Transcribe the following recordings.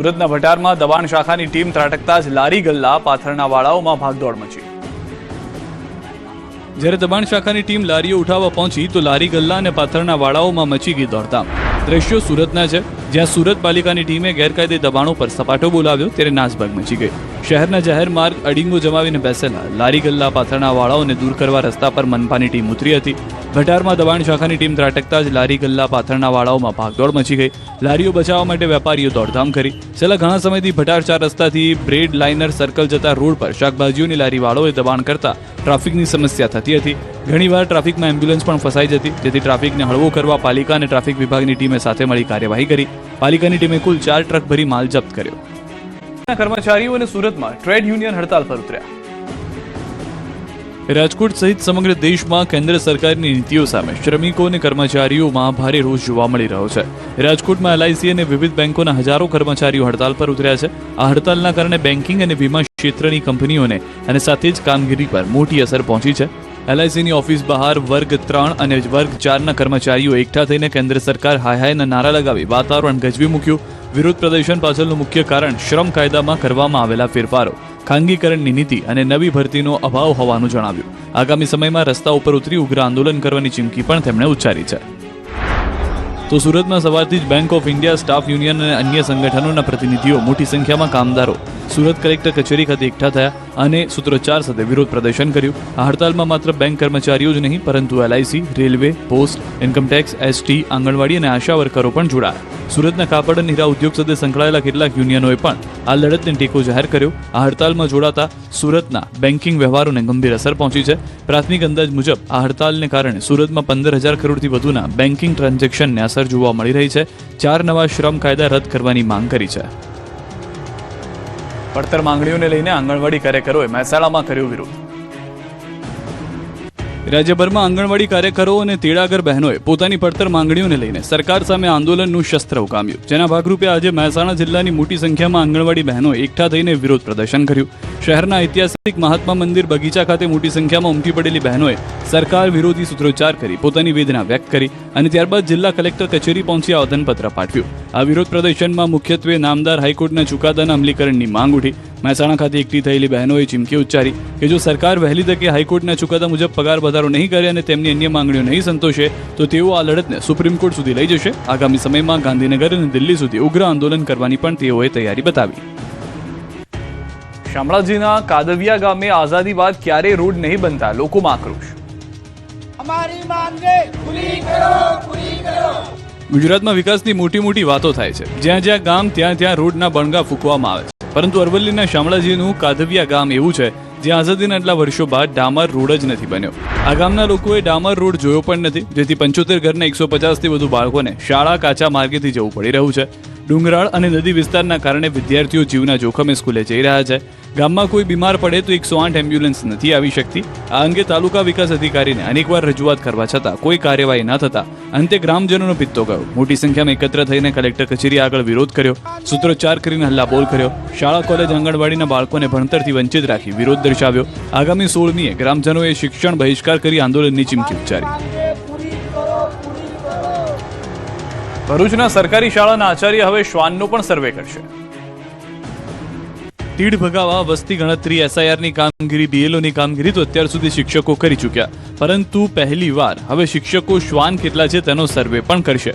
સુરતના ભટારમાં દબાણ શાખાની ટીમ ત્રાટકતા જ લારી ગલ્લા પાથરના વાળાઓમાં ભાગદોડ મચી। જ્યારે દબાણ શાખાની ટીમ લારીઓ ઉઠાવવા પહોંચી તો લારી ગલ્લા અને પાથરના વાળાઓમાં મચી ગઈ દોડધામ। દ્રશ્યો સુરતના છે, જ્યાં સુરત પાલિકાની ટીમે ગેરકાયદે દબાણો પર સપાટો બોલાવ્યો ત્યારે નાસભાગ મચી ગઈ। શહેરના જાહેર માર્ગ અડીંગો જમાવીને બેસેલા લારી ગલ્લા પાથરના વાળાઓને દૂર કરવા રસ્તા પર મનપાની ટીમ ઉતરી હતી। ભટારમાં દબાણ શાખાની ટીમ ત્રાટકતા જ લારી ગલ્લા પાથરના વાળાઓમાં ભાગદોડ મચી ગઈ। લારીઓ બચાવવા માટે વેપારીઓ દોડધામ કરી। છેલ્લા ઘણા સમયથી ભટાર 4 રસ્તાથી બ્રેડ લાઇનર સર્કલ જતા રોડ પર શાકભાજીઓની લારી વાળાઓએ દબાણ કરતા ટ્રાફિકની સમસ્યા થતી હતી। ઘણીવાર ટ્રાફિકમાં એમ્બ્યુલન્સ પણ ફસાઈ જતી, જેથી ટ્રાફિકને હળવો કરવા પાલિકા અને ટ્રાફિક વિભાગની ટીમે સાથે મળી કાર્યવાહી કરી। પાલિકાની ટીમે કુલ 4 ટ્રક ભરી માલ જપ્ત કર્યો। કર્મચારીઓ અને સુરતમાં ટ્રેડ યુનિયન હડતાલ પર ઉતર્યા। રાજકોટ સહિત સમગ્ર દેશમાં કેન્દ્ર સરકારની નીતિઓ સામે શ્રમિકો અને કર્મચારીઓમાં ભારે રોષ જોવા મળી રહ્યો છે। રાજકોટમાં એલઆઈસી અને વિવિધ બેંકોના હજારો કર્મચારીઓ હડતાલ પર ઉતર્યા છે। આ હડતાલના કારણે બેન્કિંગ અને વીમા ક્ષેત્રની કંપનીઓને અને સાથે જ કામગીરી પર મોટી અસર પહોંચી છે। એલઆઈસીની ઓફિસ બહાર વર્ગ 3 અને વર્ગ 4ના કર્મચારીઓ એકઠા થઈને કેન્દ્ર સરકાર હાય હાયના નારા લગાવી વાતાવરણ ગજવી મૂક્યું। વિરોધ પ્રદર્શન પાછળનું મુખ્ય કારણ શ્રમ કાયદામાં કરવામાં આવેલા ફેરફારો, ખાનગીકરણની નીતિ અને નવી ભરતીનો અભાવ હોવાનું જણાવ્યું। આગામી સમયમાં રસ્તા ઉપર ઉતરી ઉગ્ર આંદોલન કરવાની ચીમકી પણ તેમણે ઉચ્ચારી છે। તો સુરતમાં સવારથી જ bank of India, staff union અને અન્ય સંગઠનોના પ્રતિનિધિઓ મોટી સંખ્યામાં કામદારો સુરત કલેક્ટર કચેરી ખાતે એકઠા થયા અને સૂત્રોચ્ચાર સાથે વિરોધ પ્રદર્શન કર્યું। આ હડતાલમાં માત્ર બેંક કર્મચારીઓ જ નહીં, પરંતુ LIC, railway, post, income tax, ST, anganwadi અને આશા વર્કરો પણ જોડાયા। સુરતના કાપડ અને હીરા ઉદ્યોગ સાથે સંકળાયેલા કેટલાક યુનિયનોએ પણ આ લડતને ટેકો જાહેર કર્યો। આ હડતાલમાં જોડાતા સુરતના બેન્કિંગ વ્યવહારોને ગંભીર અસર પહોંચી છે। પ્રાથમિક અંદાજ મુજબ આ હડતાલને કારણે સુરતમાં 15,000 કરોડથી વધુના બેન્કિંગ ટ્રાન્ઝેક્શનને અસર જોવા મળી રહી છે। 4 નવા શ્રમ કાયદા રદ કરવાની માંગ કરી છે। પડતર માંગણીઓને લઈને આંગણવાડી કાર્યકરોએ મહેસાણામાં કર્યો વિરોધ। રાજ્યભરમાં આંગણવાડી કાર્યકરો અને તેડાગર બહેનોએ પોતાની પડતર માંગણીઓને લઈને સરકાર સામે આંદોલનનું શસ્ત્ર ઉગામ્યું। જેના ભાગરૂપે આજે મહેસાણા જિલ્લાની મોટી સંખ્યામાં આંગણવાડી બહેનોએ એકઠા થઈને વિરોધ પ્રદર્શન કર્યું। શહેરના ઐતિહાસિક મહાત્મા મંદિર બગીચા ખાતે મોટી સંખ્યામાં ઉમટી પડેલી બહેનોએ સરકાર વિરોધી સૂત્રોચ્ચાર કરી પોતાની વેદના વ્યક્ત કરી અને ત્યારબાદ જિલ્લા કલેક્ટર કચેરી પહોંચી આવેદનપત્ર પાઠવ્યું। આ વિરોધ પ્રદર્શનમાં મુખ્યત્વે નામદાર હાઈકોર્ટના ચુકાદાના અમલીકરણની માંગ ઉઠી। મહેસાણા ખાતે એકઠી થયેલી બહેનોએ ચીમકી ઉચ્ચારી કે જો સરકાર વહેલી તકે હાઈકોર્ટના ચુકાદા મુજબ પગાર વધારો નહીં કરે અને તેમની અન્ય માંગણીઓ નહીં સંતોષે તો તેઓ આ લડતને સુપ્રીમ કોર્ટ સુધી લઈ જશે। આગામી સમયમાં ગાંધીનગર અને દિલ્હી સુધી ઉગ્ર આંદોલન કરવાની પણ તેઓએ તૈયારી બતાવી। શામળાજીના કાદવિયા ગામે આઝાદી બાદ ક્યારેય રોડ નહીં બનતા, લોકોમાં આક્રોશ। ગુજરાતમાં વિકાસની મોટી વાતો થાય છે, જ્યાં જ્યાં ગામ ત્યાં રોડના બણગા ફૂંકવામાં આવે છે, પરંતુ અરવલ્લીના શામળાજીનું કાદવિયા ગામ એવું છે જ્યાં આઝાદીના આટલા વર્ષો બાદ ડામર રોડ જ નથી બન્યો। આ ગામના લોકોએ ડામર રોડ જોયો પણ નથી, જેથી 75 ઘરના 150થી વધુ બાળકોને શાળા કાચા માર્ગેથી જવું પડી રહ્યું છે। ડુંગરાળ અને નદી વિસ્તારના કારણે વિદ્યાર્થીઓ જીવના જોખમે સ્કૂલે જઈ રહ્યા છે। ગામમાં કોઈ બીમાર પડે તો 108 એમ્બ્યુલન્સ નથી આવી શકતી। આ અંગે તાલુકા વિકાસ અધિકારીને અનેકવાર રજૂઆત કરવા છતાં કોઈ કાર્યવાહી ન થતા અંતે ગ્રામજનોનો પિત્તો ગયો। મોટી સંખ્યામાં એકત્ર થઈને કલેક્ટર કચેરી આગળ વિરોધ કર્યો, સૂત્રોચ્ચાર કરીને હલ્લાબોલ કર્યો। શાળા કોલેજ આંગણવાડીના બાળકોને ભણતરથી વંચિત રાખી વિરોધ દર્શાવ્યો। આગામી 16મીએ ગ્રામજનોએ શિક્ષણ બહિષ્કાર કરી આંદોલનની ચીમકી ઉચ્ચારી। ભરૂચના સરકારી શાળાના આચાર્ય હવે શ્વાનનો પણ સર્વે કરશે। તીડ ભગાવવા, વસ્તી ગણતરી, એસઆઈઆરની કામગીરી, બીએલઓની કામગીરી તો અત્યાર સુધી શિક્ષકો કરી ચૂક્યા, પરંતુ પહેલી વાર હવે શિક્ષકો શ્વાન કેટલા છે તેનો સર્વે પણ કરશે।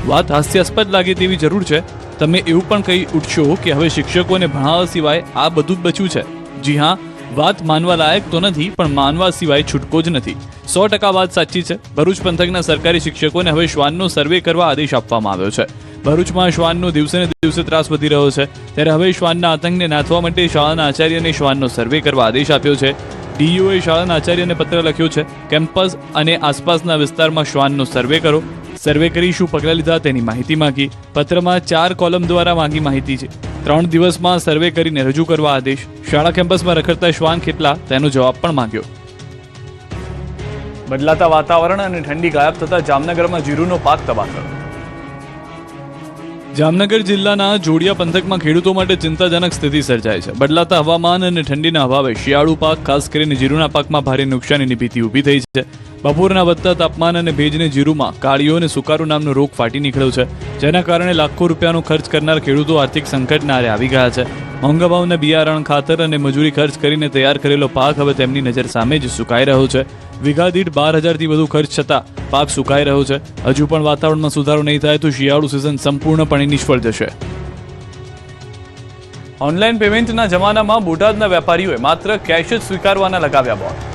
વાત હાસ્યાસ્પદ લાગે તેવી જરૂર છે। તમે એવું પણ કહી ઉઠશો કે હવે શિક્ષકોને ભણાવવા સિવાય આ બધું જ બચ્યું છે। જી હા, વાત માનવા લાયક તો નથી, પણ માનવા સિવાય છૂટકો જ નથી। 100% વાત સાચી છે। ભરૂચ પંથકના સરકારી શિક્ષકોને હવે શ્વાનનો સર્વે કરવા આદેશ આપવામાં આવ્યો છે। ભરૂચમાં શ્વાનનો દિવસે ને દિવસે ત્રાસ વધી રહ્યો છે, ત્યારે હવે શ્વાનના આતંકને નાથવા માટે શાળાના આચાર્યને શ્વાનનો સર્વે કરવા આદેશ આપ્યો છે। ડીઈઓએ શાળાના આચાર્યને પત્ર લખ્યો છે, કેમ્પસ અને આસપાસના વિસ્તારમાં શ્વાનનો સર્વે કરો। સર્વે કરી શું પગલાં લીધા તેની માહિતી માંગી। પત્રમાં 4 કોલમ દ્વારા માંગી માહિતી છે। 3 દિવસમાં સર્વે કરીને રજૂ કરવા આદેશ। શાળા કેમ્પસમાં રખડતા શ્વાન કેટલા તેનો જવાબ પણ માંગ્યો। બદલાતા વાતાવરણ અને ઠંડી ગાયબ થતા જામનગરમાં જીરુનો પાક તબાહ થયો। જામનગર જિલ્લાના જોડિયા પંથકમાં ખેડૂતો માટે ચિંતાજનક સ્થિતિ સર્જાઈ છે। બદલાતા હવામાન અને ઠંડીના અભાવે શિયાળુ પાક, ખાસ કરીને જીરુના પાકમાં ભારે નુકસાનીની ભીતિ ઊભી થઈ છે। બપોરના વધતા તાપમાન અને ભેજને જીરુમાં કાળિયો અને સુકારો નામનો રોગ ફાટી નીકળ્યો છે, જેના કારણે લાખો રૂપિયાનો ખર્ચ કરનાર ખેડૂતો આર્થિક સંકટના આરે આવી ગયા છે. મોંઘા ભાવના બિયારણ, ખાતર અને મજૂરી ખર્ચ કરીને તૈયાર કરેલો પાક હવે તેમની નજર સામે જ સુકાઈ રહ્યો છે. વીઘા દીઠ 12,000થી વધુ ખર્ચ છતાં પાક સુકાઈ રહ્યો છે. હજુ પણ વાતાવરણમાં સુધારો નહીં થાય તો શિયાળુ સિઝન સંપૂર્ણપણે નિષ્ફળ જશે. ઓનલાઈન પેમેન્ટના જમાનામાં બોટાદના વેપારીઓએ માત્ર કેશ જ સ્વીકારવાના લગાવ્યા બોર્ડ.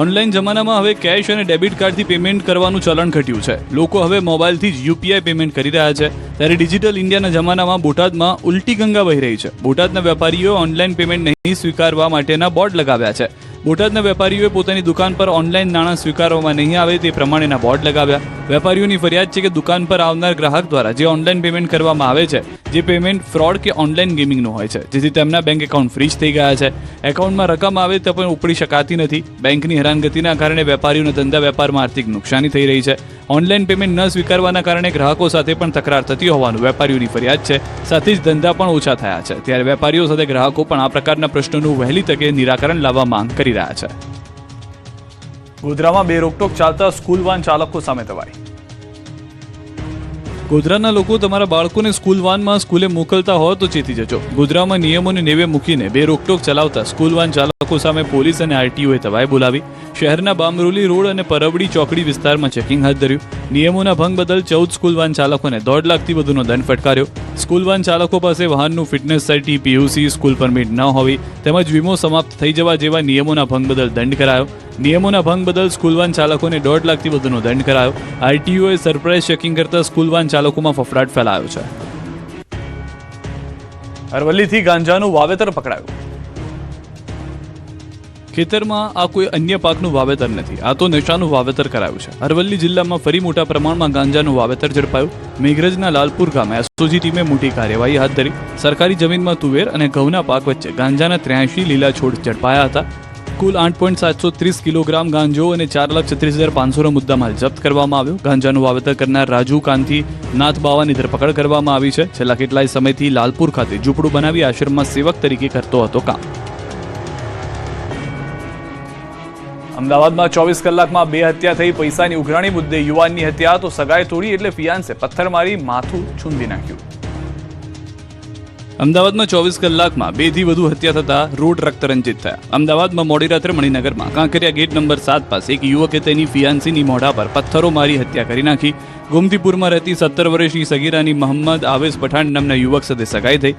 ઓનલાઈન જમાનામાં હવે કેશ અને ડેબિટ કાર્ડથી પેમેન્ટ કરવાનું ચલણ ઘટ્યું છે. લોકો હવે મોબાઈલથી જ યુપીઆઈ પેમેન્ટ કરી રહ્યા છે. ત્યારે ડિજિટલ ઇન્ડિયાના જમાનામાં બોટાદમાં ઉલટી ગંગા વહી રહી છે. બોટાદના વેપારીઓએ ઓનલાઈન પેમેન્ટ નહીં સ્વીકારવા માટેના બોર્ડ લગાવ્યા છે. બોટાદના વેપારીઓએ પોતાની દુકાન પર ઓનલાઈન નાણાં સ્વીકારવામાં નહીં આવે તે પ્રમાણેના બોર્ડ લગાવ્યા. વેપારીઓની ફરિયાદ છે કે દુકાન પર આવનાર ગ્રાહક દ્વારા જે ઓનલાઈન પેમેન્ટ કરવામાં આવે છે, જે પેમેન્ટ ફ્રોડ કે ઓનલાઈન ગેમિંગનું હોય છે, જેથી તેમના બેંક એકાઉન્ટ ફ્રીઝ થઈ ગયા છે. એકાઉન્ટમાં રકમ આવે તો પણ ઉપડી શકાતી નથી. બેંકની હેરાનગતિના કારણે વેપારીઓના ધંધા વેપારમાં આર્થિક નુકસાની થઈ રહી છે. ઓનલાઈન પેમેન્ટ ન સ્વીકારવાના કારણે ગ્રાહકો સાથે પણ તકરાર થતી હોવાનું વેપારીઓની ફરિયાદ છે. સાથે જ ધંધા પણ ઓછા થયા છે. ત્યારે વેપારીઓ સાથે ગ્રાહકો પણ આ પ્રકારના પ્રશ્નોનું વહેલી તકે નિરાકરણ લાવવા માંગ કરી રહ્યા છે. ગોધરામાં બે રોકટોક ચાલતા સ્કૂલ વાન ચાલકો સામે તવાઈ. ગોધરાના લોકો તમારા બાળકોને સ્કૂલ વાનમાં સ્કૂલે મોકલતા હો તો ચેતી જજો. ગોધરામાં નિયમોને નેવે મૂકીને બે રોકટોક ચલાવતા સ્કૂલ વાન ચાલકો સામે પોલીસ અને આરટીઓએ તવાઈ બોલાવી. શહેરના બામરોલી રોડ અને પરબડી ચોકડી વિસ્તારમાં ચેકિંગ હાથ ધર્યું. નિયમોના ભંગ બદલ 14 સ્કૂલ વાન ચાલકોને 1.5 લાખથી વધુનો દંડ ફટકાર્યો. સ્કૂલ વાન ચાલકો પાસે વાહનનું ફિટનેસ સર્ટી, પીયુસી, સ્કૂલ પરમિટ ન હોવી તેમજ વીમો સમાપ્ત થઈ જવા જેવા નિયમોના ભંગ બદલ દંડ કરાયો. નિયમોના ભંગ બદલ સ્કૂલ વાન ચાલકોને 1.5 લાખથી વધુનો દંડ કરાયો. આરટીઓએ સરપ્રાઇઝ ચેકિંગ કરતા સ્કૂલ વાન ચાલકોમાં ફફડાટ ફેલાયો છે. અરવલ્લીથી ગાંજાનું વાવેતર પકડાયું. ખેતરમાં આ કોઈ અન્ય પાકનું વાવેતર નથી, આ તો નશાનું વાવેતર કરાયું છે. અરવલ્લી જિલ્લામાં ફરી મોટા પ્રમાણમાં ગાંજાનું વાવેતર ઝડપાયું. મેઘરજના લાલપુર ગામે એસઓજી ટીમે મોટી કાર્યવાહી હાથ ધરી. સરકારી જમીનમાં તુવેર અને ઘઉંના પાક વચ્ચે ગાંજાના 83 લીલા છોડ ઝડપાયા હતા. કુલ 8.730 કિલોગ્રામ ગાંજો અને 4,36,500નો મુદ્દામાલ જપ્ત કરવામાં આવ્યો. ગાંજાનું વાવેતર કરનાર રાજુ કાંતિ નાથબાવાની ધરપકડ કરવામાં આવી છે. છેલ્લા કેટલાય સમયથી લાલપુર ખાતે ઝૂંપડું બનાવી આશ્રમમાં સેવક તરીકે કરતો હતો કામ. અમદાવાદમાં 24 કલાકમાં 2 હત્યા થઈ. પૈસાની ઉઘરાણી મુદ્દે યુવાનની હત્યા તો સગાઈ તોડી એટલે ફિયાન્સે પથ્થર મારી માથું છૂંદી નાખ્યું. અમદાવાદમાં 24 કલાકમાં 2થી વધુ હત્યા થતા રોડ રક્તરંજિત થયા. અમદાવાદમાં મોડી રાત્રે મણિનગરમાં કાંકરિયા ગેટ નંબર 7 પાસે એક યુવકે તેની ફિયાન્સીની મોઢા પર પથ્થરો મારી હત્યા કરી નાખી. ગોમતીપુરમાં રહેતી 17 વર્ષની સગીરાની મોહમ્મદ આવેશ પઠાણ નામના યુવક સાથે સગાઈ થઈ.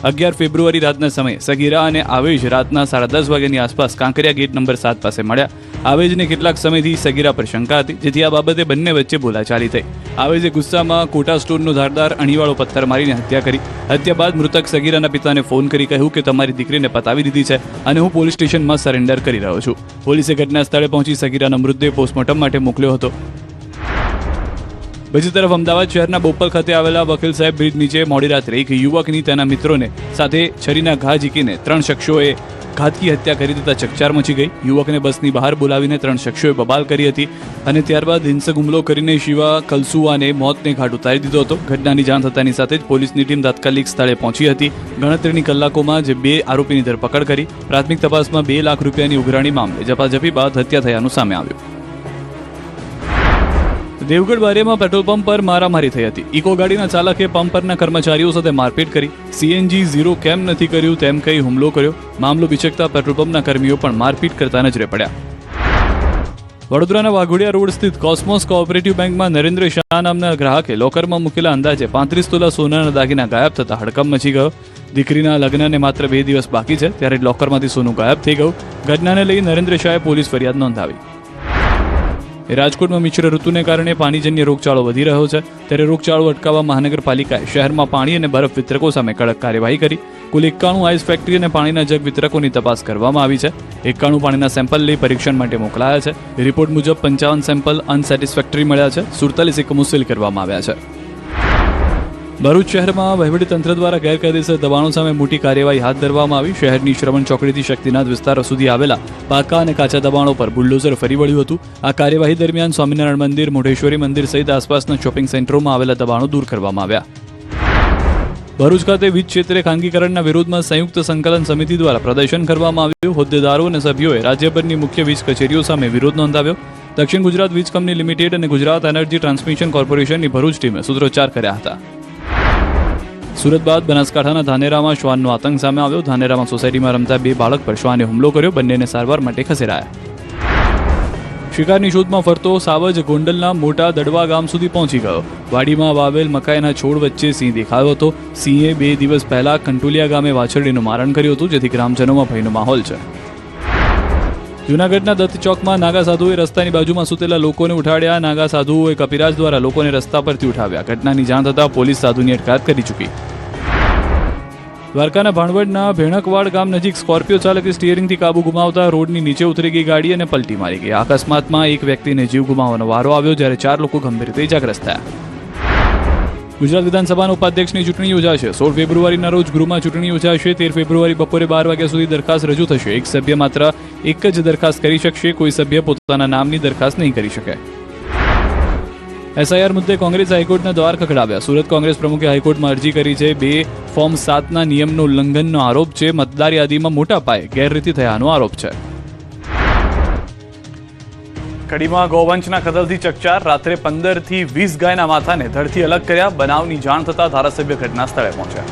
11 ફેબ્રુઆરી રાતના સમયે સગીરા અને આવેશ રાતના 10:30 વાગ્યાની આસપાસ કાંકરિયા ગેટ નંબર 7 પાસે મળ્યા. આવેશને કેટલાક સમયથી સગીરા પર શંકા હતી, જેથી આ બાબતે બંને વચ્ચે બોલાચાલી થઈ. આવેશે ગુસ્સામાં કોટા સ્ટોરનો ધારદાર અણીવાળો પથ્થર મારીને હત્યા કરી. હત્યા બાદ મૃતક સગીરાના પિતાને ફોન કરી કહ્યું કે તમારી દીકરીને પતાવી દીધી છે અને હું પોલીસ સ્ટેશનમાં સરેન્ડર કરી રહ્યો છું. પોલીસે ઘટના સ્થળે પહોંચી સગીરાનો મૃતદેહ પોસ્ટમોર્ટમ માટે મોકલ્યો હતો. બીજી તરફ અમદાવાદ શહેરના બોપલ ખાતે આવેલા વકીલ સાહેબ બ્રિજ નીચે મોડી રાત્રે એક યુવકની તેના મિત્રોને સાથે છરીના ઘા ઝીકીને 3 શખ્સોએ ઘાતકી હત્યા કરી દેતા ચકચાર મચી ગઈ. યુવકને બસની બહાર બોલાવીને 3 શખ્સોએ બબાલ કરી હતી અને ત્યારબાદ હિંસક હુમલો કરીને શિવા કલસુવાને મોતને ઘાટ ઉતારી દીધો હતો. ઘટનાની જાણ થતાની સાથે જ પોલીસની ટીમ તાત્કાલિક સ્થળે પહોંચી હતી. ગણતરીની કલાકોમાં જ 2 આરોપીની ધરપકડ કરી. પ્રાથમિક તપાસમાં 2 લાખ રૂપિયાની ઉઘરાણી મામલે ઝપાઝપી બાદ હત્યા થયાનું સામે આવ્યું. દેવગઢ બારિયામાં પેટ્રોલ પંપ પર મારામારી થઈ હતી. ઇકો ગાડીના ચાલકે પંપ પરના કર્મચારીઓ સાથે મારપીટ કરી. સીએનજી 0 કેમ નથી કર્યું તેમ કહી હુમલો કર્યો. મામલો બિચકતા પેટ્રોલ પંપના કર્મીઓ પણ મારપીટ કરતા નજરે પડ્યા. વડોદરાના વાઘોડિયા રોડ સ્થિત કોસ્મોસ કોઓપરેટિવ બેંકમાં નરેન્દ્ર શાહ નામના ગ્રાહકે લોકરમાં મૂકેલા અંદાજે 35 તોલા સોનાના દાગીના ગાયબ થતા હડકંપ મચી ગયો. દીકરીના લગ્નને માત્ર 2 દિવસ બાકી છે ત્યારે લોકરમાંથી સોનું ગાયબ થઈ ગયું. ઘટનાને લઈ નરેન્દ્ર શાહે પોલીસ ફરિયાદ નોંધાવી. રાજકોટમાં મિશ્ર ઋતુને કારણે પાણીજન્ય રોગચાળો વધી રહ્યો છે. ત્યારે રોગચાળો અટકાવવા મહાનગરપાલિકાએ શહેરમાં પાણી અને બરફ વિતરકો સામે કડક કાર્યવાહી કરી. કુલ 91 આઈસ ફેક્ટરી અને પાણીના જગ વિતરકોની તપાસ કરવામાં આવી છે. 91 પાણીના સેમ્પલ લઈ પરીક્ષણ માટે મોકલાયા છે. રિપોર્ટ મુજબ 55 સેમ્પલ અનસેટિસ્ફેક્ટરી મળ્યા છે. 47 એકમો સીલ કરવામાં આવ્યા છે. ભરૂચ શહેરમાં વહીવટીતંત્ર દ્વારા ગેરકાયદેસર દબાણો સામે મોટી કાર્યવાહી હાથ ધરવામાં આવી. શહેરની શ્રવણ ચોકડીથી શક્તિનાથ વિસ્તારો સુધી આવેલા પાકા અને કાચા દબાણો પર બુલડોઝર ફરી વળ્યું હતું. આ કાર્યવાહી દરમિયાન સ્વામિનારાયણ મંદિર, મોઢેશ્વરી મંદિર સહિત આસપાસના શોપિંગ સેન્ટરોમાં આવેલા દબાણો દૂર કરવામાં આવ્યા. ભરૂચ ખાતે વીજ ક્ષેત્રે ખાનગીકરણના વિરોધમાં સંયુક્ત સંકલન સમિતિ દ્વારા પ્રદર્શન કરવામાં આવ્યું. હોદ્દેદારો અને સભ્યોએ રાજ્યભરની મુખ્ય વીજ કચેરીઓ સામે વિરોધ નોંધાવ્યો. દક્ષિણ ગુજરાત વીજ કંપની લિમિટેડ અને ગુજરાત એનર્જી ટ્રાન્સમિશન કોર્પોરેશનની ભરૂચ ટીમે સૂત્રોચ્ચાર કર્યા હતા. સુરત બાદ બનાસકાંઠાના ધાનેરામાં શ્વાનનો આતંક સામે આવ્યો. ધાનેરામાં સોસાયટીમાં રમતા 2 બાળક પર શ્વાને હુમલો કર્યો. બંનેને સારવાર માટે ખસેડાયા. શિકારની શોધમાં ફરતો સાવજ ગોંડલના મોટા દડવા ગામ સુધી પહોંચી ગયો. વાડીમાં વાવેલ મકાઈના છોડ વચ્ચે સિંહ દેખાયો હતો. સિંહે 2 દિવસ પહેલા કંટોલિયા ગામે વાછરડીનું મારણ કર્યું હતું, જેથી ગ્રામજનોમાં ભયનો માહોલ છે. જૂનાગઢના દત્ત ચોકમાં નાગા સાધુએ રસ્તાની બાજુમાં સૂતેલા લોકોને ઉઠાડ્યા. નાગા સાધુઓએ કપિરાજ દ્વારા લોકોને રસ્તા પરથી ઉઠાવ્યા. ઘટનાની જાણ થતાં પોલીસ સાધુની અટકાયત કરી ચૂકી. દ્વારકાના ભાણવડના ભેણકવાડ ગામ નજીક સ્કોર્પિયો ચાલકે સ્ટીયરિંગથી કાબુ ગુમાવતા રોડની નીચે ઉતરી ગઈ ગાડી અને પલટી મારી ગઈ. અકસ્માતમાં એક વ્યક્તિને જીવ ગુમાવવાનો વારો આવ્યો, જ્યારે 4 લોકો ગંભીર રીતે ઇજાગ્રસ્ત થયા. ગુજરાત વિધાનસભાના ઉપાધ્યક્ષની ચૂંટણી યોજાશે. 16 ફેબ્રુઆરીના રોજ ગૃહમાં ચૂંટણી યોજાશે. 13 ફેબ્રુઆરી બપોરે 12 વાગ્યા સુધી દરખાસ્ત રજૂ થશે. એક સભ્ય માત્ર એક જ દરખાસ્ત કરી શકશે. કોઈ સભ્ય પોતાના નામની દરખાસ્ત નહીં કરી શકે. એસઆઈઆર મુદ્દે કોંગ્રેસ હાઈકોર્ટના દ્વાર ખખડાવ્યા. સુરત કોંગ્રેસ પ્રમુખે હાઈકોર્ટમાં અરજી કરી છે. 2 ફોર્મ 7ના નિયમનો ઉલ્લંઘનનો આરોપ છે. મતદાર યાદીમાં મોટા પાયે ગેરરીતિ થયાનો આરોપ છે. કડીમાં ગૌવંશના કતલથી ચકચાર. રાત્રે 15 થી 20 ગાયના માથાને ધડથી અલગ કર્યા. બનાવની જાણ થતાં ધારાસભ્ય ઘટના સ્થળે પહોંચ્યા.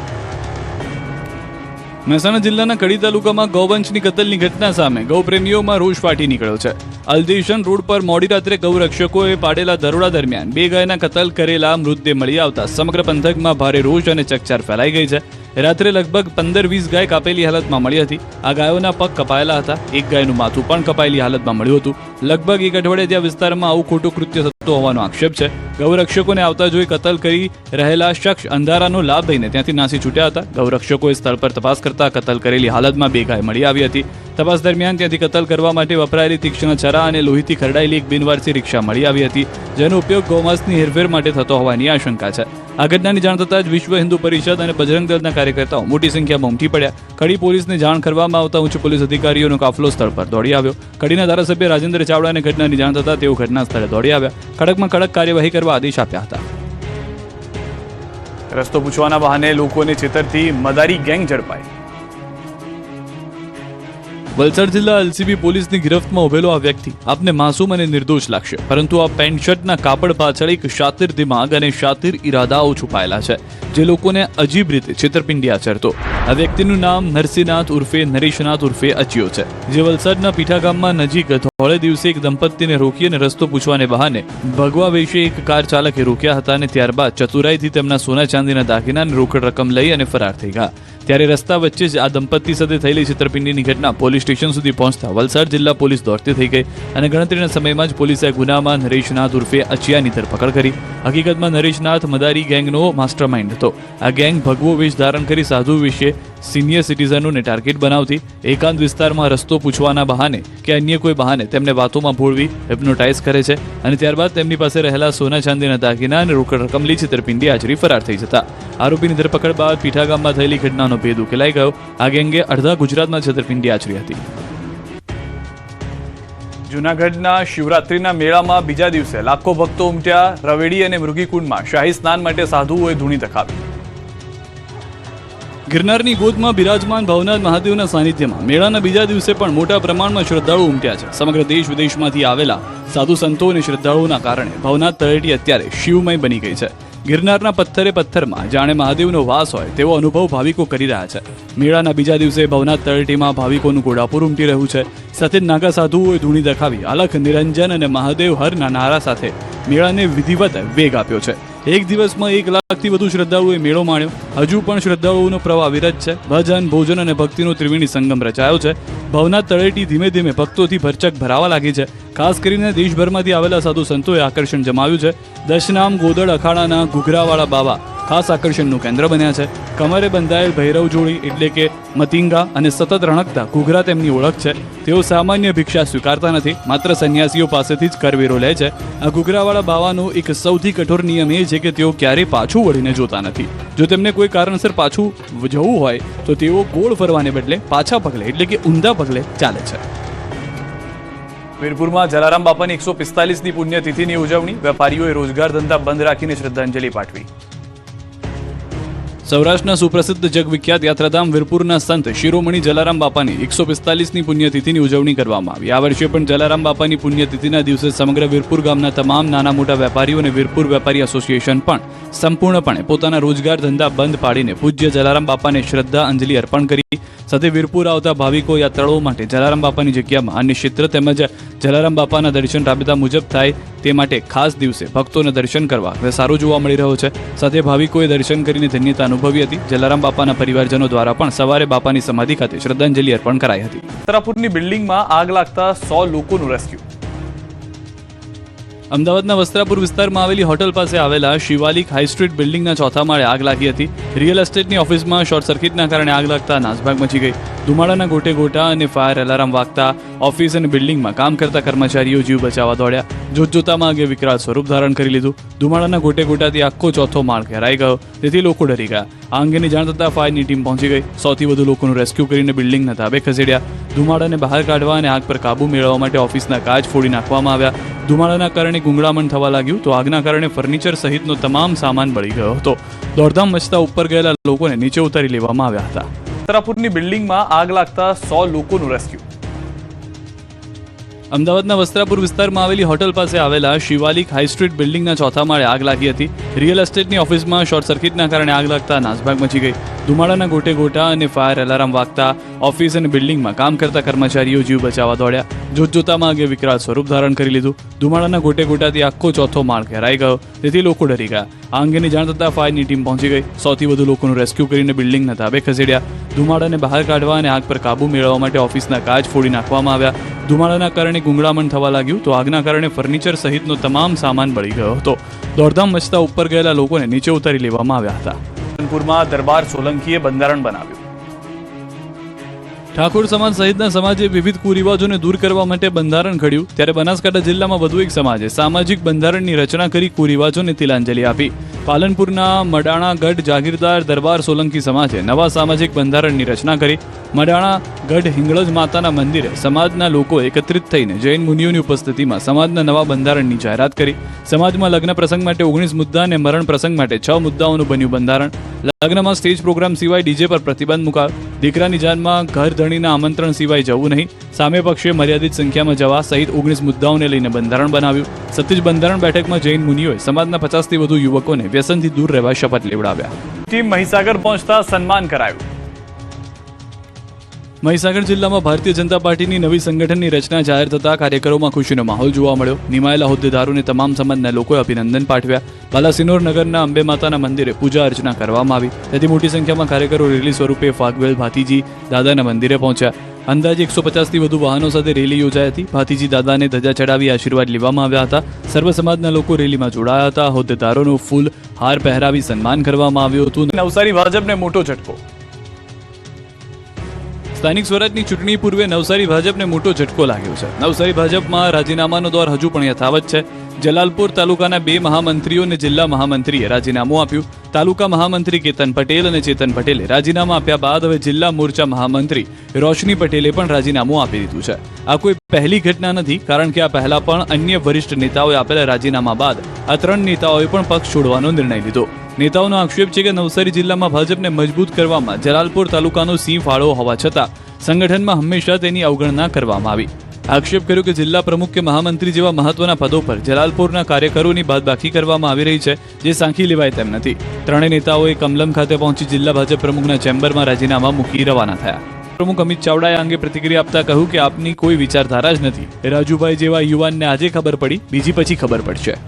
મહેસાણા જિલ્લાના કડી તાલુકામાં ગૌવંશની કતલની ઘટના સામે ગૌપ્રેમીઓમાં રોષ ફાટી નીકળ્યો છે. અલદેશન રોડ પર મોડી રાત્રે ગૌરક્ષકોએ પાડેલા દરોડા દરમિયાન 2 ગાયના કતલ કરેલા મૃતદેહ મળી આવતા સમગ્ર પંથકમાં ભારે રોષ અને ચકચાર ફેલાઈ ગઈ છે. રાત્રે લગભગ 15-20 ગાય કાપેલી હાલતમાં મળી હતી. આ ગાયોના પગ કપાયેલા હતા. એક ગાયનું માથું પણ કપાયેલી હાલતમાં મળ્યું હતું. લગભગ 1 અઠવાડિયા જ્યાં વિસ્તારમાં આવું ખોટું કૃત્ય થતું હોવાનો આક્ષેપ છે. ગૌરક્ષકોને આવતા જોઈ કતલ કરી રહેલા શખ્સ અંધારાનો લાભ લઈને ત્યાંથી નાસી છૂટ્યા હતા. ગૌરક્ષકોએ સ્થળ પર તપાસ કરતા કતલ કરેલી હાલતમાં 2 ગાય મળી આવી હતી. તપાસ દરમિયાન ત્યાંથી કતલ કરવા માટે વપરાયેલી તીક્ષ્ણ છરા અને લોહીથી ખરડાયેલી એક બિનવારસી રિક્ષા મળી આવી હતી, જેનો ઉપયોગ ગૌમાંસની હેરફેર માટે થતો હોવાની આશંકા છે. આ ઘટનાની જાણ થતાં જ વિશ્વ હિન્દુ પરિષદ અને બજરંગ દળના કાર્યકર્તાઓ મોટી સંખ્યામાં ઉમટી પડ્યા. કડી પોલીસને જાણ કરવામાં આવતા ઉચ્ચ પોલીસ અધિકારીઓનો કાફલો સ્થળ પર દોડી આવ્યો. કડીના ધારાસભ્ય રાજેન્દ્ર ચાવડાને ઘટનાની જાણ થતાં તેઓ ઘટના સ્થળે દોડી આવ્યા. કડકમાં કડક કાર્યવાહી કરવા આદેશ આપ્યા હતા. રસ્તો પૂછવાના બહાને લોકોને છેતરતી મદારી ગેંગ ઝડપાઈ. વલસાડ જિલ્લા એલસીબી પોલીસની ગિરફ્તમાં ઉભેલો આ વ્યક્તિ આપને માસૂમ અને નિર્દોષ લાગશે, પરંતુ આ પેન્ટ શર્ટના કાપડ પાછળ એક શાતિર દિમાગ અને શાતિર ઈરાદાઓ છુપાયેલા છે, જે લોકોને અજીબ રીતે છેતરપિંડી આચરતો. આ વ્યક્તિનું નામ નરસિંહનાથ ઉર્ફે નરેશનાથ ઉર્ફે અચિયો છે, જે વલસાડના પીઠા ગામમાં નજીક ધોળે દિવસે એક દંપતીને રોકી અને રસ્તો પૂછવાને બહાને ભગવા વેશે એક કાર ચાલકે રોક્યા હતા અને ત્યારબાદ ચતુરાઈથી તેમના સોના ચાંદીના દાગીના અને રોકડ રકમ લઈ અને ફરાર થઈ ગયા. ત્યારે રસ્તા વચ્ચે જ આ દંપતી સાથે થયેલી છેતરપિંડીની ઘટના પોલીસ સ્ટેશન સુધી પહોંચતા વલસાડ જિલ્લા પોલીસ દોડતી થઈ ગઈ અને ગણતરીના સમયમાં જ પોલીસે આ ગુનામાં નરેશનાથ ઉર્ફે અચિયાની ધરપકડ કરી. હકીકતમાં નરેશનાથ મદારી ગેંગનો માસ્ટરમાઇન્ડ હતો. આ ગેંગ ભગવો વેશ ધારણ કરી સાધુ વિશે સિનિયર સિટીઝનોને ટાર્ગેટ બનાવતી. એકાંત વિસ્તારમાં રસ્તો પૂછવાના બહાને કે અન્ય કોઈ બહાને તેમને વાતોમાં ભોળવી હિપ્નોટાઇઝ કરે છે અને ત્યારબાદ તેમની પાસે રહેલા સોના ચાંદીના દાગીના અને રોકડ રકમ લઈ છેતરપિંડી આચરી ફરાર થઈ જતા. આરોપીની ધરપકડ બાદ પીઠા ગામમાં થયેલી ઘટનાનો ભેદ ઉકેલાઈ ગયો. આ ગેંગે અડધા ગુજરાતમાં છેતરપિંડી આચરી હતી. જૂનાગઢના શિવરાત્રીના મેળામાં બીજા દિવસે લાખો ભક્તો ઉમટ્યા. રવેડી અને મૃગીકુંડમાં શાહી સ્નાન માટે સાધુઓએ ધૂણી તખાવી. ગિરનારની ગોદમાં બિરાજમાન ભવનાથ મહાદેવના સાનિધ્યમાં મેળાના બીજા દિવસે પણ મોટા પ્રમાણમાં શ્રદ્ધાળુ ઉમટ્યા છે. સમગ્ર દેશ વિદેશમાંથી આવેલા સાધુ સંતો અને શ્રદ્ધાળુઓના કારણે ભવનાથ તળેટી અત્યારે શિવમય બની ગઈ છે. ગિરનારના પથ્થરે પથ્થરમાં જાણે મહાદેવનો વાસ હોય તેવો અનુભવ ભાવિકો કરી રહ્યા છે. મેળાના બીજા દિવસે ભવનાથ તળેટીમાં ભાવિકોનું ઘોડાપુર ઉમટી રહ્યું છે. સાથે નાગા સાધુઓએ ધૂણી દખાવી અલખ નિરંજન અને મહાદેવ હરના નારા સાથે મેળાને વિધિવત વેગ આપ્યો છે. એક દિવસમાં 1 લાખથી વધુ શ્રદ્ધાળુઓએ મેળો માણ્યો. હજુ પણ શ્રદ્ધાળુઓનો પ્રવાહ વિરત છે. ભજન, ભોજન અને ભક્તિનો ત્રિવેણી સંગમ રચાયો છે. ભવનાથ તળેટી ધીમે ધીમે ભક્તોથી ભરચક ભરાવા લાગી છે. ખાસ કરીને દેશભરમાંથી આવેલા સાધુ સંતોએ આકર્ષણ જમાવ્યું છે. દશનામ ગોદડ અખાડાના ઘૂઘરાવાળા બાબા ખાસ આકર્ષણનું કેન્દ્ર બન્યા છે. કમરે બંધાયેલ ભૈરવ જોડી એટલે કે મતિંગા અને સતત રણકતા ઘૂઘરા તેમની ઓળખ છે. તેઓ સામાન્ય ભિક્ષા સ્વીકારતા નથી, માત્ર સંન્યાસીઓ પાસેથી જ કરવેરો લે છે. આ ઘૂઘરાવાળા બાવાનો એક સૌથી કઠોર નિયમ એ છે કે તેઓ ક્યારેય પાછું વળીને જોતા નથી. જો તેમને કોઈ કારણસર પાછું જવું હોય તો તેઓ ગોળ ફરવાને બદલે પાછા પગલે એટલે કે ઊંધા પગલે ચાલે છે. વીરપુરમાં જલારામ બાપાની 145મી પુણ્યતિથિની ઉજવણી. વેપારીઓએ રોજગાર ધંધા બંધ રાખીને શ્રદ્ધાંજલિ પાઠવી. સૌરાષ્ટ્રના સુપ્રસિદ્ધ જગવિખ્યાત યાત્રાધામ વીરપુરના સંત શિરોમણી જલારામ બાપાની 145મી પુણ્યતિથિની ઉજવણી કરવામાં આવી. આ વર્ષે પણ જલારામ બાપાની પુણ્યતિથિના દિવસે સમગ્ર વીરપુર ગામના તમામ નાના મોટા વેપારીઓ અને વીરપુર વેપારી એસોસિએશન પણ સંપૂર્ણપણે પોતાના રોજગાર ધંધા બંધ પાડીને પૂજ્ય જલારામ બાપાને શ્રદ્ધા અંજલિ અર્પણ કરી. સાથે વીરપુર આવતા ભાવિકો યાત્રાળુઓ માટે જલારામ બાપાની જગ્યામાં અન્ય ક્ષેત્ર તેમજ જલારામ બાપાના દર્શન રાબેતા મુજબ થાય તે માટે ખાસ દિવસે ભક્તોને દર્શન કરવા હવે સારું જોવા મળી રહ્યો છે. સાથે ભાવિકોએ દર્શન કરીને ધન્યતા અનુભવી હતી. જલારામ બાપાના પરિવારજનો દ્વારા પણ સવારે બાપાની સમાધિ ખાતે શ્રદ્ધાંજલિ અર્પણ કરાઈ હતી. વસ્ત્રાપુરની બિલ્ડિંગમાં આગ લાગતા 100 લોકોનું રેસ્ક્યુ. અમદાવાદના વસ્ત્રાપુર વિસ્તારમાં આવેલી હોટલ પાસે આવેલા શિવાલિક હાઈ સ્ટ્રીટ બિલ્ડિંગના ચોથા માળે આગ લાગી હતી. રિયલ એસ્ટેટની ઓફિસમાં શોર્ટ સર્કિટના કારણે આગ લાગતા નાસભાગ મચી ગઈ. ધુમાડાના ગોટે ગોટા અને ફાયર એલાર્મ વાગતા ઓફિસ અને બિલ્ડિંગમાં કામ કરતા કર્મચારીઓ જીવ બચાવવા દોડ્યા. જોતજોતામાં આગે વિકરાળ સ્વરૂપ ધારણ કરી લીધું. ધુમાડાના ગોટે ગોટાથી આખો ચોથો માળ ઘેરાઈ ગયો, તેથી લોકો ડરી ગયા. આ અંગેની જાણ થતાં ફાયરની ટીમ પહોંચી ગઈ. 100થી વધુ લોકોનું રેસ્ક્યુ કરીને બિલ્ડિંગના ધાબે ખસેડ્યા. ધુમાડાને બહાર કાઢવા અને આગ પર કાબુ મેળવવા માટે ઓફિસના કાચ ફોડી નાખવામાં આવ્યા. ધુમાડાના કારણે ગુંગળામણ થવા લાગ્યું તો આગના કારણે ફર્નિચર સહિતનો તમામ સામાન બળી ગયો હતો. દોડધામ મચતા ઉપર ગયેલા લોકોને નીચે ઉતારી લેવામાં આવ્યા હતા. વસ્ત્રાપુરની બિલ્ડિંગમાં આગ લાગતા 100 લોકોનું રેસ્ક્યુ. અમદાવાદના વસ્ત્રાપુર વિસ્તારમાં આવેલી હોટલ પાસે આવેલા શિવાલિક હાઈ સ્ટ્રીટ બિલ્ડિંગના ચોથા માળે આગ લાગી હતી. રિયલ એસ્ટેટની ઓફિસમાં શોર્ટ સર્કિટના કારણે આગ લાગતા નાસભાગ મચી ગઈ. ધુમાડાના ગોટે ગોટા અને ફાયર એલાર્મ વાગતા ઓફિસ અને બિલ્ડિંગમાં કામ કરતા કર્મચારીઓ જીવ બચાવવા દોડ્યા. જોતજોતામાં આગે વિકરાળ સ્વરૂપ ધારણ કરી લીધું. ધુમાડાના ગોટે ગોટાથી આખો ચોથો માળ ઘેરાઈ ગયો, તેથી લોકો ડરી ગયા. આ અંગેની જાણ થતાં ફાયરની ટીમ પહોંચી ગઈ. 100થી વધુ લોકોનું રેસ્ક્યુ કરીને બિલ્ડિંગના ધાબે ખસેડ્યા. ધુમાડાને બહાર કાઢવા અને આગ પર કાબુ મેળવવા માટે ઓફિસના કાચ ફોડી નાખવામાં આવ્યા. ધુમાડાના કારણે ગુંગળામણ થવા લાગ્યું તો આગના કારણે ફર્નિચર સહિતનો તમામ સામાન બળી ગયો હતો. દોડધામ મચતા ઉપર ગયેલા લોકોને નીચે ઉતારી લેવામાં આવ્યા હતા. પાલનપુરમાં દરબાર સોલંકીએ બંધારણ બનાવ્યું. ઠાકોર સમાજ સહિતના સમાજે વિવિધ કુરિવાજોને દૂર કરવા માટે બંધારણ ઘડ્યું, ત્યારે બનાસકાંઠા જિલ્લામાં વધુ એક સમાજે સામાજિક બંધારણની રચના કરી કુરિવાજોને તિલાંજલિ આપી. પાલનપુરના મડાણા ગઢ જાગીરદાર દરબાર સોલંકી સમાજે નવા સામાજિક બંધારણની રચના કરી. મડાણા ગઢ હિંગળજ માતાના મંદિરે સમાજના લોકો એકત્રિત થઈને જૈન મુનિઓની ઉપસ્થિતિમાં સમાજના નવા બંધારણની જાહેરાત કરી. સમાજમાં લગ્ન પ્રસંગ માટે 19 મુદ્દા અને મરણ પ્રસંગ માટે 6 મુદ્દાઓનું બન્યું બંધારણ. લગ્નમાં સ્ટેજ પ્રોગ્રામ સિવાય ડીજે પર પ્રતિબંધ મુકાયો. દીકરાની જાનમાં ઘર ધણીના આમંત્રણ સિવાય જવું નહીં. સામે પક્ષે મર્યાદિત સંખ્યામાં જવા સહિત 19 મુદ્દાઓને લઈને બંધારણ બનાવ્યું. સતીજ બંધારણ બેઠકમાં જૈન મુનિઓએ સમાજના 50થી વધુ યુવકોને વ્યસનથી દૂર રહેવા શપથ લેવડાવ્યા. ટીમ મહીસાગર પહોંચતા સન્માન કરાયું. મહીસાગર જિલ્લામાં ભારતીય જનતા પાર્ટીની નવી સંગઠનની રચના જાહેર થતા કાર્યકરોમાં ખુશીનો માહોલ જોવા મળ્યો. નિમાયેલા હોદ્દેદારોને તમામ સમાજના લોકોએ અભિનંદન પાઠવ્યા. બાલાસિનોર નગરના અંબે માતાના મંદિરે પૂજા અર્ચના કરવામાં આવી. તેથી મોટી સંખ્યામાં કાર્યકરો રેલી સ્વરૂપે ફાગવેલ ભાતીજી દાદાના મંદિરે પહોંચ્યા. અંદાજે 150થી વધુ વાહનો સાથે રેલી યોજાઈ હતી. ભાતીજી દાદાને ધજા ચડાવી આશીર્વાદ લેવામાં આવ્યા હતા. સર્વ સમાજના લોકો રેલીમાં જોડાયા હતા. હોદ્દેદારોનું ફૂલ હાર પહેરાવી સન્માન કરવામાં આવ્યું હતું. નવસારી ભાજપને મોટો ઝટકો. સ્થાનિક સ્વરાજની ચૂંટણી પૂર્વે નવસારી ભાજપને મોટો ઝટકો લાગ્યો છે. નવસારી ભાજપમાં રાજીનામાનો દોર હજુ પણ યથાવત છે. જલાલપુર તાલુકાના 2 મહામંત્રીઓ અને જિલ્લા મહામંત્રીએ રાજીનામું આપ્યું. તાલુકા મહામંત્રી કેતન પટેલ અને ચેતન પટેલે રાજીનામા આપ્યા બાદ હવે જિલ્લા મોરચા મહામંત્રી રોશની પટેલે પણ રાજીનામું આપી દીધું છે. આ કોઈ પહેલી ઘટના નથી, કારણ કે આ પહેલા પણ અન્ય વરિષ્ઠ નેતાઓએ આપેલા રાજીનામા બાદ આ 3 નેતાઓએ પણ પક્ષ છોડવાનો નિર્ણય લીધો. નેતાઓનો આક્ષેપ છે કે નવસારી જિલ્લામાં ભાજપને મજબૂત કરવામાં જલાલપુર તાલુકાનો સિંહ ફાળો હોવા છતાં સંગઠનમાં હંમેશા તેની અવગણના કરવામાં આવી. આક્ષેપ કર્યો કે જિલ્લા પ્રમુખ કે મહામંત્રી જેવા મહત્વના પદો પર જલાલપુરના કાર્યકરોની બાદબાકી કરવામાં આવી રહી છે, જે સાંખી લેવાય તેમ નથી. ત્રણેય નેતાઓએ કમલમ ખાતે પહોંચી જિલ્લા ભાજપ પ્રમુખના ચેમ્બરમાં રાજીનામા મૂકી રવાના થયા. પ્રમુખ અમિત ચાવડાએ અંગે પ્રતિક્રિયા આપતા કહ્યું કે આપની કોઈ વિચારધારા જ નથી. રાજુભાઈ જેવા યુવાનને આજે ખબર પડી, બીજી પછી ખબર પડશે.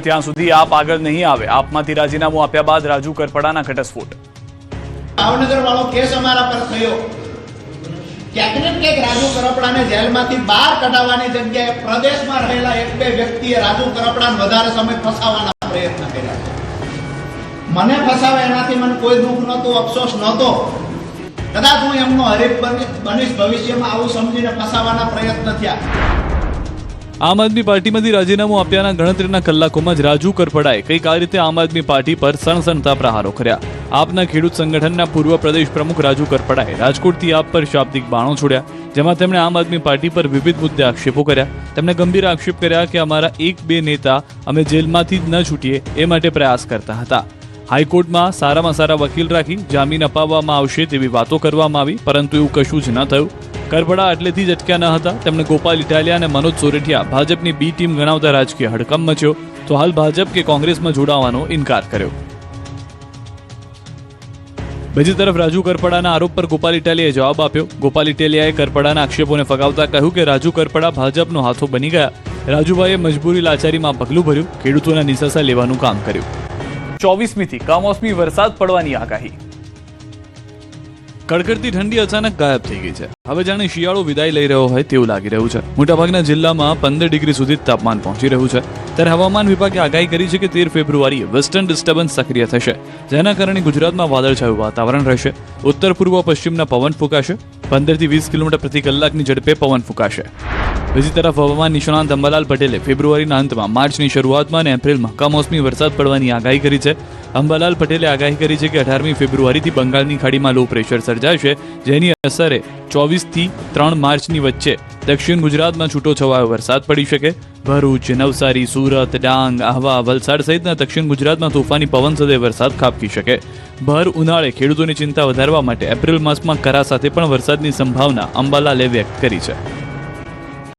ત્યાં સુધી આપ આગળ નહીં આવે. આપમાંથી રાજીનામું આપ્યા બાદ રાજુ કરપડાના ઘટસ્ફોટ. ભાવનગર વાળો કેસ અમારા પર થયો. ક્યાંક ને ક્યાંક રાજુ કરપડાને જેલમાંથી બહાર કઢાવવાની જગ્યાએ પ્રદેશમાં રહેલા 1-2 વ્યક્તિએ રાજુ કરપડાને વધારે સમય ફસાવવાના પ્રયત્ન કર્યા. મને ફસાવે એનાથી મને કોઈ દુઃખ નહોતું, અફસોસ નહોતો. કદાચ હું એમનો હરીફ બનીશ ભવિષ્યમાં આવું સમજીને ફસાવવાના પ્રયત્ન થયા. આમ આદમી પાર્ટીમાંથી રાજીનામું આપ્યાના ગણતરીના કલાકોમાં જ રાજુ કરપડાએ કંઈક આ રીતે આમ આદમી પાર્ટી પર સણસણતા પ્રહારો કર્યા. આપના ખેડૂત સંગઠનના પૂર્વ પ્રદેશ પ્રમુખ રાજુ કરપડાએ રાજકોટથી આપ પર શાબ્દિક બાણો છોડ્યા, જેમાં તેમણે આમ આદમી પાર્ટી પર વિવિધ મુદ્દે આક્ષેપો કર્યા. તેમણે ગંભીર આક્ષેપ કર્યા કે અમારા 1-2 નેતા અમે જેલમાંથી જ ન છૂટીએ એ માટે પ્રયાસ કરતા હતા. હાઈકોર્ટમાં સારામાં સારા વકીલ રાખી જામીન અપાવવામાં આવશે તેવી વાતો કરવામાં આવી, પરંતુ એવું કશું જ ન થયું. કરપડા એટલેથી જ અટક્યા ન હતા. તેમણે ગોપાલ ઇટાલિયા અને મનોજ સોરઠિયા ભાજપની બી ટીમ ગણાવતા રાજકીય હડકંપ મચ્યો, તો હાલ ભાજપ કે કોંગ્રેસમાં જોડાવાનો ઇનકાર કર્યો. બીજી તરફ રાજુ કરપડાના આરોપ પર ગોપાલ ઇટાલિયાએ જવાબ આપ્યો. ગોપાલ ઇટાલિયાએ કરપડાના આક્ષેપોને ફગાવતા કહ્યું કે રાજુ કરપડા ભાજપનો હાથો બની ગયા. રાજુભાઈએ મજબૂરી લાચારીમાં પગલું ભર્યું, ખેડૂતોના નિસાસા લેવાનું કામ કર્યું. 24મીથી કમોસમી વરસાદ પડવાની આગાહી. કડકડતી ઠંડી અચાનક ગાયબ થઈ ગઈ છે. હવે જાણે શિયાળો વિદાય લઈ રહ્યો હોય તેવું લાગી રહ્યું છે. મોટાભાગના જિલ્લામાં 15 ડિગ્રી સુધી તાપમાન પહોંચી રહ્યું છે. ત્યારે હવામાન વિભાગે આગાહી કરી છે કે 13 ફેબ્રુઆરીએ વેસ્ટર્ન ડિસ્ટર્બન્સ સક્રિય થશે, જેના કારણે ગુજરાતમાં વાદળછાયું વાતાવરણ રહેશે. ઉત્તર પૂર્વ પશ્ચિમના પવન ફૂંકાશે. 15 થી 20 કિલોમીટર પ્રતિ કલાકની ઝડપે પવન ફૂંકાશે. બીજી તરફ હવામાન નિષ્ણાંત અંબાલાલ પટેલે ફેબ્રુઆરીના અંતમાં, માર્ચની શરૂઆતમાં અને એપ્રિલમાં કમોસમી વરસાદ પડવાની આગાહી કરી છે. અંબાલાલ પટેલે આગાહી કરી છે કે 18મી ફેબ્રુઆરીથી બંગાળની ખાડીમાં લો પ્રેશર સર્જાશે, જેની અસરે 24 થી 3 માર્ચની વચ્ચે દક્ષિણ ગુજરાતમાં છૂટોછવાયો વરસાદ પડી શકે. ભરૂચ, નવસારી, સુરત, ડાંગ, આહવા, વલસાડ સહિતના દક્ષિણ ગુજરાતમાં તોફાની પવન સાથે વરસાદ ખાબકી શકે. ભર ઉનાળે ખેડૂતોની ચિંતા વધારવા માટે એપ્રિલ માસમાં કરા સાથે પણ વરસાદની સંભાવના અંબાલાલે વ્યક્ત કરી છે.